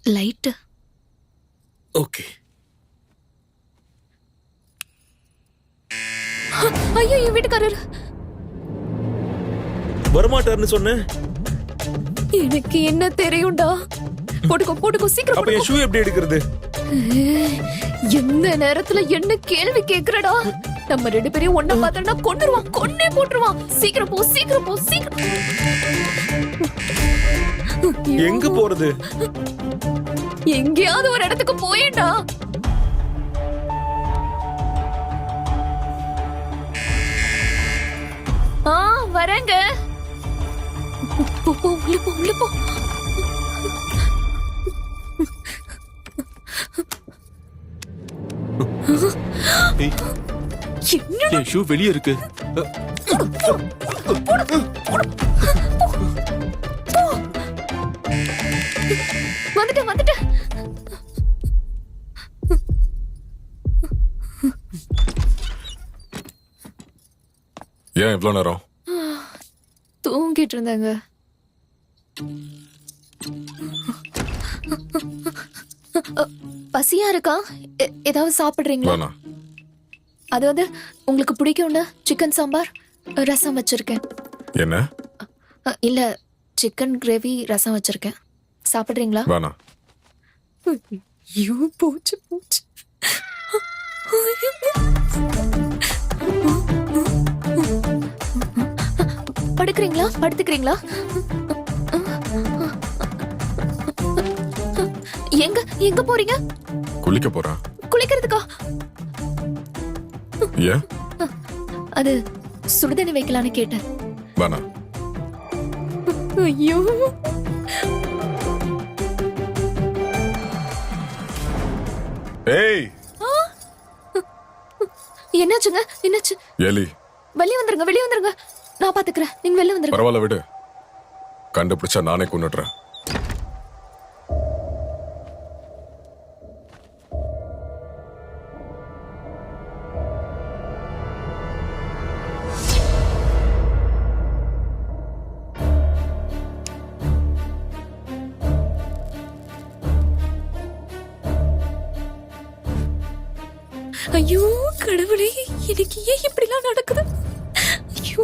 Light. Okay. ஐயோ என் வீட்டுக்காரர் வரமாட்டாருன்னு சொன்னேன். எனக்கு என்ன தெரியும்டா. போட்டுக்கோ போட்டுக்கோ சீக்கிரம் அப்ப என் ஷூ எப்படி எடுக்கிறது? எந்த நேரத்துல என்ன கேள்வி கேக்குறடா? நம்ம ரெண்டு பேரையும் ஒண்ணா பார்த்தா கொன்னுருவான், கொன்னே போட்டுருவான். சீக்கிரம் போ சீக்கிரம் போ சீக்கிரம். எங்க போறது? எங்கேயாவது ஒரு இடத்துக்கு போயேண்டா. வரேங்க. போ போ உள்ள போ உள்ள போ. என் ஷூ வெளியே இருக்கு. வந்துட்டேன் வந்துட்டேன். ஏன் இவ்வளவு நேரம்? தூங்கிட்டு இருந்தாங்க. பசியா இருக்கா? ஏதாவது சாப்பிடுறீங்களா? வேணாம். அது வந்து உங்களுக்கு பிடிக்கும்ல சிக்கன் சாம்பார் ரசம் வச்சிருக்கேன். என்ன? இல்ல சிக்கன் கிரேவி ரசம் வச்சிருக்கேன். சாப்பிடுறீங்களா? வேணாம். ஐயோ போச்சு போச்சு. படுக்கிறீங்களா? படுத்துக்கிறீங்களா? எங்க எங்க போறீங்க? குளிக்க போறேன். குளிக்கிறதுக்கா? ஏன்? அது சுடுதண்ணி வைக்கலான்னு கேட்டேன். வேணாம். ஐயோ ஏய், என்னாச்சுங்க? என்னாச்சு? எலி. வெளியே வந்துருங்க வெளியே வந்துருங்க. நான் பாத்துக்கிறேன், நீங்க வெளியே வந்துருங்க. பரவாயில்ல விடு. கண்டுபிடிச்சா நானே கொன்னுடுறேன். ஐயோ கடவுளே, எனக்கு ஏன் இப்படிலாம் நடக்குது? ஐயோ